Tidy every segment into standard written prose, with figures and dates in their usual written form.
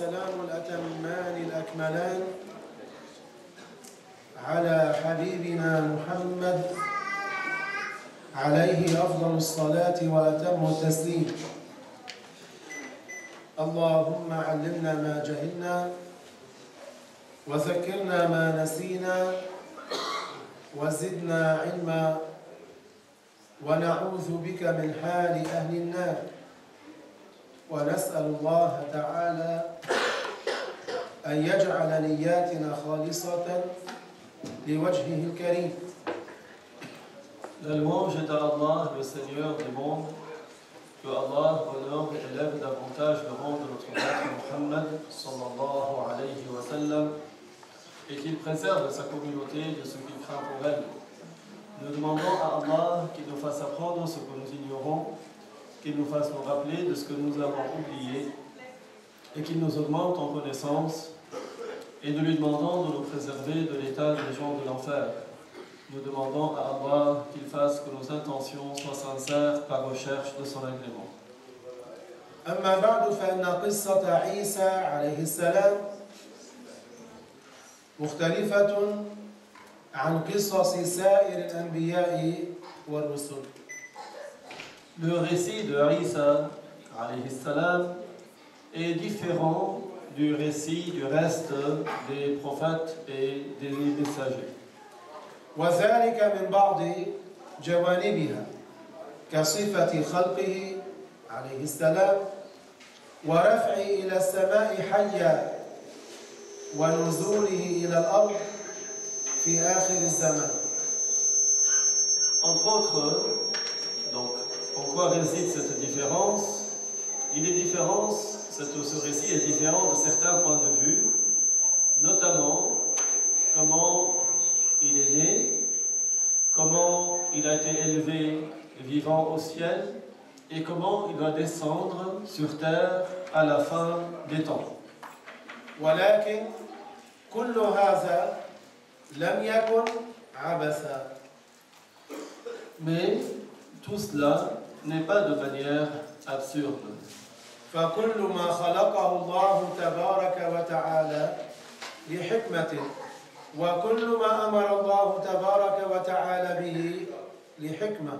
والسلام الأتمان الأكملان على حبيبنا محمد عليه أفضل الصلاة وأتم التسليم. اللهم علمنا ما جهلنا وذكرنا ما نسينا وزدنا علما ونعوذ بك من حال أهل النار، ونسأل الله تعالى أن يجعل نياتنا خالصة لوجهه الكريم. La louange est à Allah, le Seigneur du monde, que Allah honore et élève davantage le rang de notre maître Muhammad sallallahu alayhi wa sallam, et qu'il préserve sa communauté de ce qu'il craint pour elle. Nous demandons à Allah qu'il nous fasse apprendre ce que nous ignorons, qu'il nous fasse nous rappeler de ce que nous avons oublié, et qu'il nous augmente en connaissance, et nous lui demandons de nous préserver de l'état des gens de l'enfer. Nous demandons à Allah qu'il fasse que nos intentions soient sincères par recherche de son agrément. أما بعد فإن قصة عيسى عليه السلام مختلفة عن قصص سائر الأنبياء والرسل. Le récit de Isa alayhi salam est différent du récit du reste des prophètes et des messagers. وذلك من بعض جوانبها كصفة خلقه عليه السلام ورفعه إلى السماء حيا ونزوله إلى الأرض في آخر الزمان. Entre autres, donc, en quoi réside cette différence? Ce récit est différent de certains points de vue, notamment comment il est né, comment il a été élevé vivant au ciel et comment il va descendre sur terre à la fin des temps. ولكن كل هذا لم يكن عبثا. Mais tout cela n'est pas de manière absurde. فكل ما خلقه الله تبارك وتعالى لحكمة، وكل ما أمر الله تبارك وتعالى به لحكمة،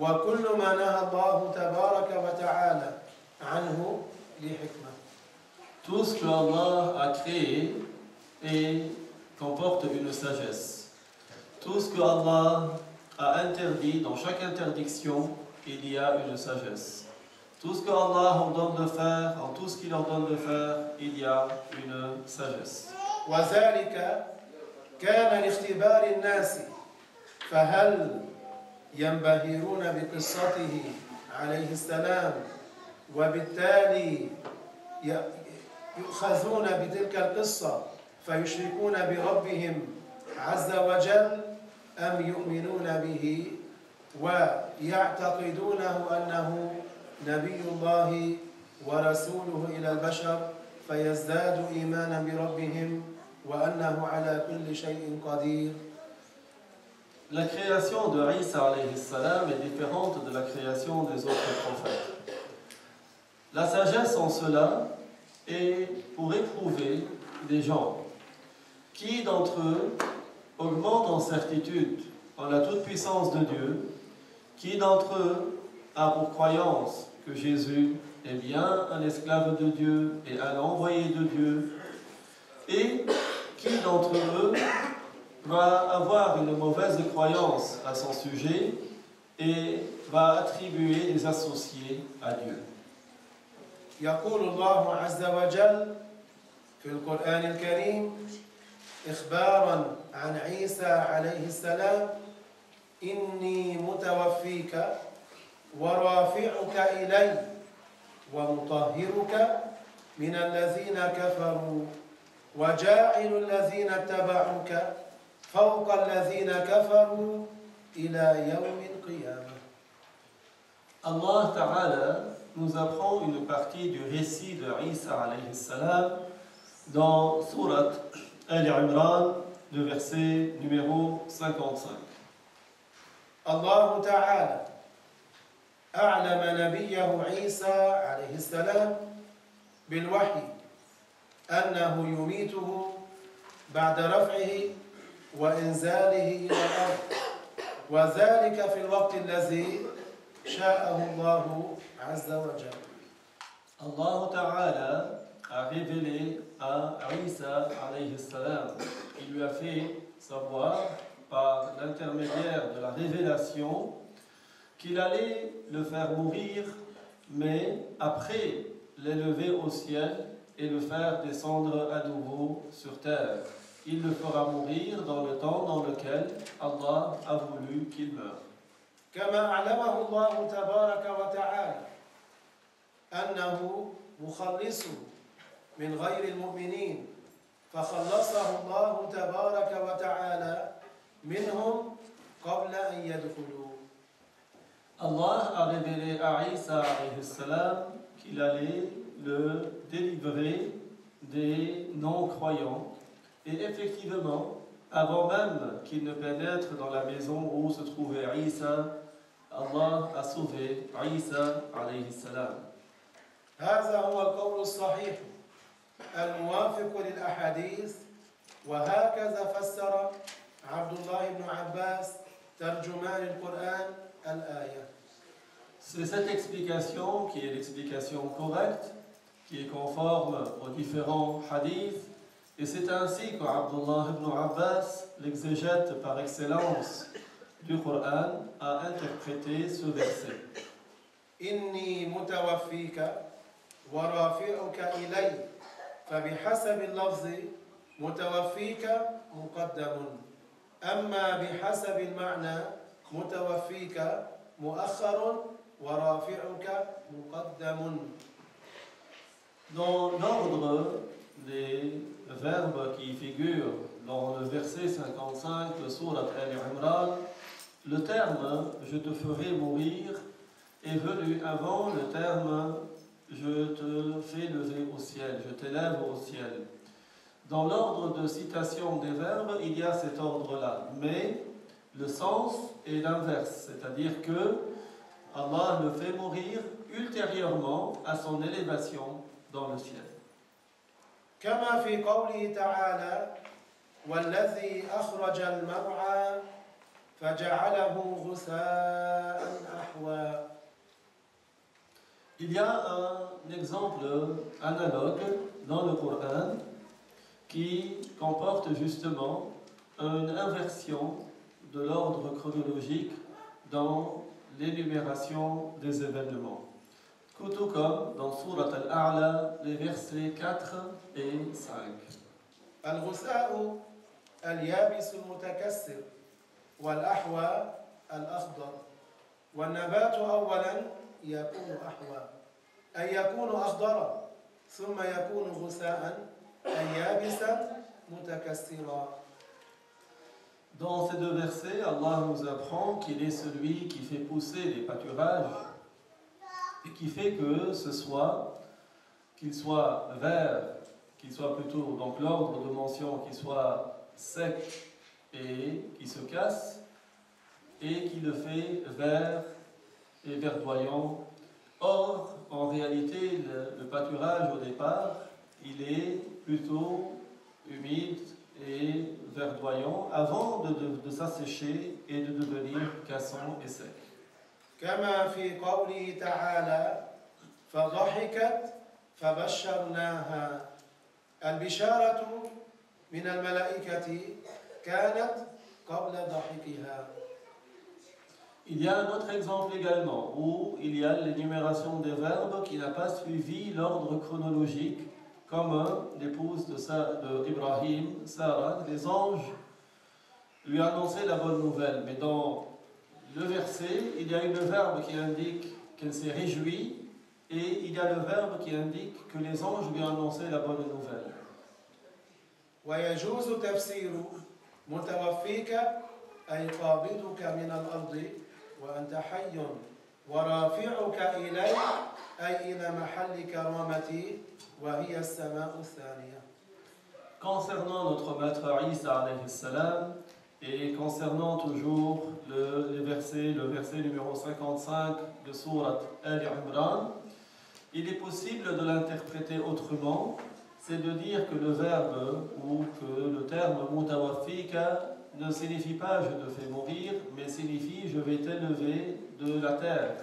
وكل ما نهى الله تبارك وتعالى عنه لحكمة. Tout ce que Allah a créé comporte une sagesse. Tout ce que Allah a interdit, dans chaque interdiction, il y a une sagesse. Tout ce que Allah ordonne de faire, en tout ce qu'il ordonne de faire, il y a une sagesse. وذلك كان لاختبار الناس، فهل ينبهرون بقصته عليه السلام وبالتالي يؤخذون بتلك القصة فيشركون بربهم عز وجل، أم يؤمنون به ويعتقدونه أنه نبي الله ورسوله إلى البشر فيزدادوا إيمانا بربهم وأنه على كل شيء قدير. La création de Isa alayhi salam est différente de la création des autres prophètes. La sagesse en cela est pour éprouver des gens. Qui d'entre eux augmente en certitude en la toute-puissance de Dieu? Qui d'entre eux a pour croyance que Jésus est bien un esclave de Dieu et un envoyé de Dieu? Et qui d'entre eux va avoir une mauvaise croyance à son sujet et va attribuer des associés à Dieu? يقول الله عز وجل في القرآن الكريم إخبارا عن عيسى عليه السلام: إني متوفيك ورافعك إلي ومطهرك من الذين كفروا وجاعل الذين اتبعوك فوق الذين كفروا إلى يوم القيامة. Allah Ta'ala nous apprend une partie du récit de Isa alayhi salam dans Surat Al-Imran, le verset numéro 55. الله تعالى أعلم نبيه عيسى عليه السلام بالوحي أنه يميته بعد رفعه وإنزاله إلى الأرض وذلك في الوقت الذي شاءه الله عز وجل. Allah Ta'ala a révélé à Isa alayhi salam, il lui a fait savoir par l'intermédiaire de la révélation qu'il allait le faire mourir, mais après l'élever au ciel et le faire descendre à nouveau sur terre. Il le fera mourir dans le temps dans lequel Allah a voulu qu'il meure. كما أعلمه الله تبارك وتعالى أنه مخلص من غير المؤمنين فخلصه الله تبارك وتعالى منهم قبل أن يدخلوا. Allah a révélé à Isa alayhi salam qu'il allait le délivrer des non-croyants. Et effectivement, avant même qu'il ne pénètre dans la maison où se trouvait Isa, Allah a sauvé Isa alayhi salam. هذا هو القول الصحيح الموافق للأحاديث وهكذا فسر عبد الله بن عباس ترجمان القرآن الآية. C'est cette explication qui est l'explication correcte, qui est conforme aux différents hadiths, et c'est ainsi qu'Abdullah ibn Abbas, l'exégète par excellence du Coran, a interprété ce verset. إني متوفيك ورافعك إلي فبحسب اللفظ متوفيك مقدم أما بحسب المعنى متوفيك مؤخر ورافعك مقدم. Dans l'ordre des verbes qui figurent dans le verset 55 de Surat Al-Imran, le terme « je te ferai mourir » est venu avant le terme « je te fais lever au ciel »,« je t'élève au ciel ». Dans l'ordre de citation des verbes, il y a cet ordre-là, mais le sens est l'inverse, c'est-à-dire que Allah le fait mourir ultérieurement à son élévation dans le ciel. كما في قوله تعالى والذي أخرج المرعى فجعله غثاء أحوى. Il y a un exemple analogue dans le Coran qui comporte justement une inversion de l'ordre chronologique dans l'énumération des événements. Tout comme dans Surat Al-A'la, les versets 4 et 5. الغثاء اليابس المتكسر والأحوى الأخضر والنبات أولا يكون أحوى أي يكون أخضرا ثم يكون غثاء أي يابسا متكسرا. Dans ces deux versets, Allah nous apprend qu'il est celui qui fait pousser les pâturages et qui fait que qu'il soit vert, qu'il soit plutôt, donc l'ordre de mention, qu'il soit sec et qui se casse, et qui le fait vert et verdoyant. Or, en réalité, le pâturage au départ, il est plutôt humide et verdoyant avant de s'assécher et de devenir cassant et sec. كما في قوله تعالى فضحكت فبشرناها البشارة من الملائكة كانت قبل ضحكها. Il y a un autre exemple également où il y a l'énumération des verbes qui n'a pas suivi l'ordre chronologique, comme l'épouse d'Ibrahim, Sarah, les anges lui annonçaient la bonne nouvelle. Mais dans le verset, il y a le verbe qui indique qu'elle s'est réjouie et il y a le verbe qui indique que les anges lui annonçaient la bonne nouvelle. ويجوز تفسير متوفيك أي قابضك من الأرض وأنت حي ورافعك إلي أي إلى محل كرامتي وهي السماء الثانية. Concernant notre maître Isa alayhi salam, et concernant toujours le verset numéro 55 de Surat Al-Imran, il est possible de l'interpréter autrement, c'est de dire que le verbe ou que le terme mutawaffika ne signifie pas je te fais mourir, mais signifie je vais t'élever de la terre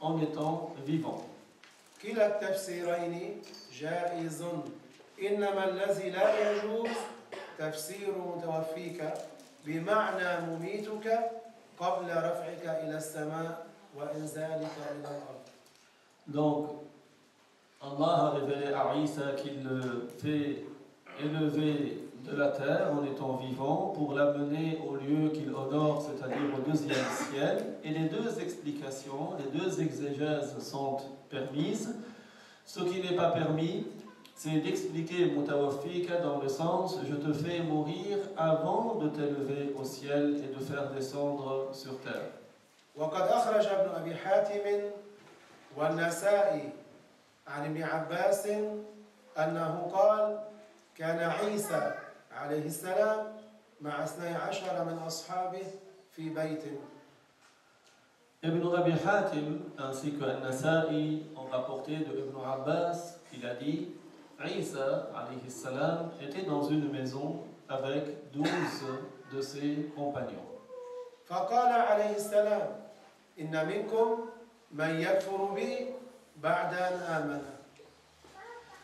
en étant vivant. كلا التفسيرين جائز إنما الذي لا يجوز تفسير متوفيك بمعنى مميتك قبل رفعك إلى السماء وإنزالك إلى الأرض. Donc, Allah a révélé à Isa qu'il le fait élever de la terre en étant vivant pour l'amener au lieu qu'il honore, c'est-à-dire au deuxième ciel. Et les deux explications, les deux exégèses sont permises. Ce qui n'est pas permis, c'est d'expliquer mutawaffika dans le sens je te fais mourir avant de t'élever au ciel et de faire descendre sur terre. وقد أخرج ابن أبي حاتم والنسائي عن ابن عباس أنه قال كان عيسى عليه السلام مع 12 من أصحابه في بيت. Ibn Abi Hatim ainsi que An-Nasa'i ont rapporté de Ibn Abbas qu'il a dit Isa alayhi salam était dans une maison avec 12 de ses compagnons. فقال عليه السلام إن منكم من يكفر بي بعد أن آمن.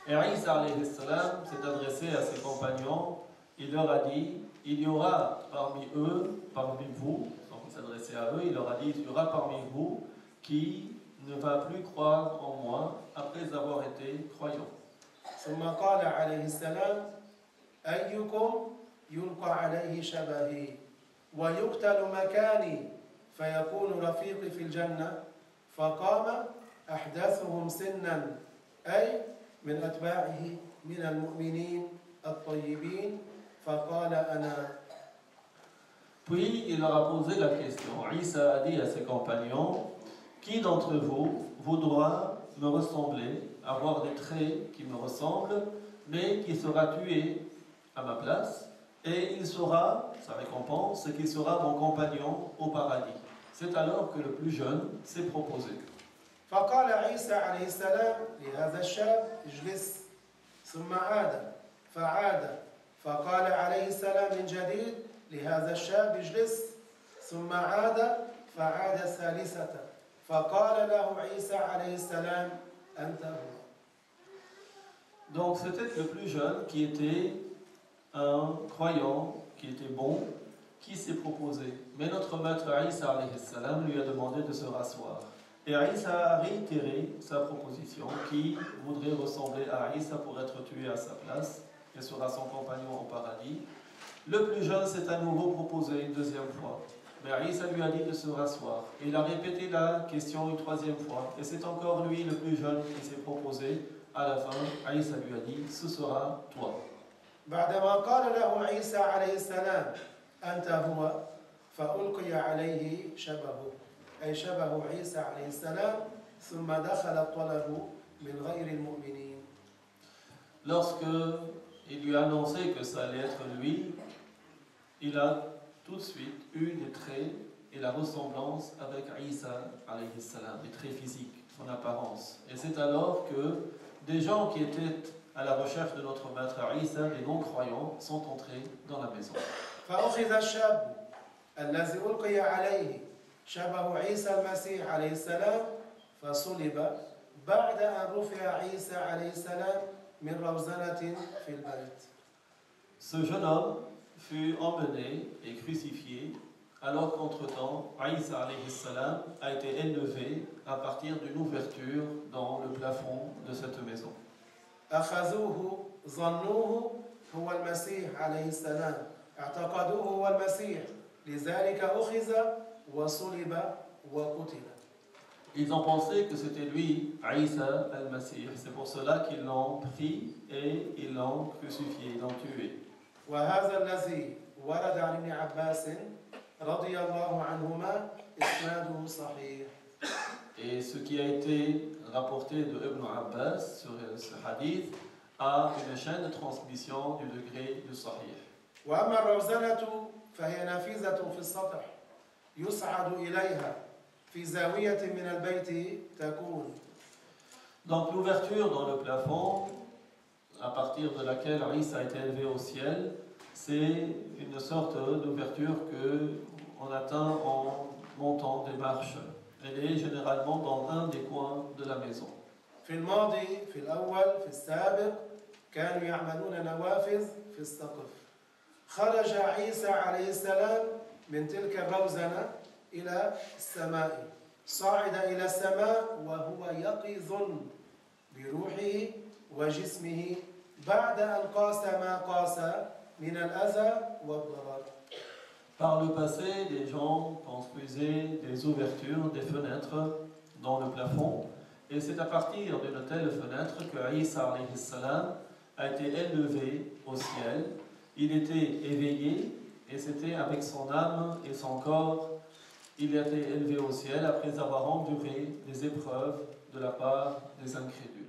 Et Isa alayhi salam s'est adressé à ses compagnons, il leur a dit il y aura parmi eux, parmi vous, donc il s'adressait à eux, il leur a dit il y aura parmi vous qui ne va plus croire en moi après avoir été croyant. ثم قال عليه السلام أيكم يلقى عليه شبهي ويقتل مكاني فيكون رفيقي في الجنة فقام أحدثهم سنا أي من أتباعه من المؤمنين الطيبين فقال أنا. Puis il leur a posé la question. Isa a dit à ses compagnons qui d'entre vous voudra me ressembler, avoir des traits qui me ressemblent, mais qui sera tué à ma place, et il sera, sa récompense, c'est qu'il sera mon compagnon au paradis. C'est alors que le plus jeune s'est proposé. فقال عيسى عليه السلام لهذا الشاب اجلس ثم عاد فعاد فقال عليه السلام من جديد لهذا الشاب اجلس ثم عاد فعاد ثالثة فقال له عيسى عليه السلام أنت هو. Donc c'était le plus jeune qui était un croyant, qui était bon, qui s'est proposé. Mais notre maître Isa alayhi salam lui a demandé de se rasseoir. Et Isa a réitéré sa proposition qui voudrait ressembler à Isa pour être tué à sa place et sera son compagnon au paradis. Le plus jeune s'est à nouveau proposé une deuxième fois. Mais Isa lui a dit de se rasseoir. Et il a répété la question une troisième fois. Et c'est encore lui, le plus jeune, qui s'est proposé. À la fin, Isa lui a dit, ce sera toi. بعدما قال له عيسى عليه السلام أنت هو فألقي عليه شبهه أي شبه عيسى عليه السلام ثم دخل الطلب من غير المؤمنين. Lorsque il lui a annoncé que ça allait être lui, il a tout de suite eu des traits et la ressemblance avec Isa alayhi salam, des traits physiques, son apparence. Et c'est alors que des gens qui étaient à la recherche de notre maître Isa, des non-croyants, sont entrés dans la maison. فأخذ الشاب الذي ألقي عليه شبه عيسى المسيح عليه السلام فصلب بعد أن رفع عيسى عليه السلام من روزنة في البيت. Ce jeune homme fut emmené et crucifié alors qu'entre-temps, Isa alayhi salam a été élevé à partir d'une ouverture dans le plafond de cette maison. أخذوه ظنوه هو المسيح عليه السلام اعتقدوه هو المسيح لذلك أخذ وصلب وقتل. Ils ont pensé que c'était lui, Isa al-Masih. C'est pour cela qu'ils l'ont pris et ils l'ont crucifié, ils l'ont tué. وهذا الذي ورد عن ابن عباس رضي الله عنهما إسناده صحيح. Et ce qui a été rapporté de Ibn Abbas sur ce hadith a une chaîne de transmission du degré de Sahih. وأما الروزنة فهي نافذة في السطح يصعد إليها في زاوية من البيت تكون. Donc l'ouverture dans le plafond à partir de laquelle Isa a été élevé au ciel, c'est une sorte d'ouverture qu'on atteint en montant des marches. Elle est généralement dans un des coins de la maison. في الماضي في الأول في السابق كانوا يعملون نوافذ في السقف. خرج عيسى عليه السلام من تلك الروزنة إلى السماء. صعد إلى السماء وهو يقظ بروحه وجسمه بعد أن قاس ما قاس من الأذى والضرر. Par le passé, les gens construisaient des ouvertures, des fenêtres dans le plafond, et c'est à partir d'une telle fenêtre que Isa alayhi salam a été élevé au ciel. Il était éveillé, et c'était avec son âme et son corps, il a été élevé au ciel après avoir enduré des épreuves de la part des incrédules.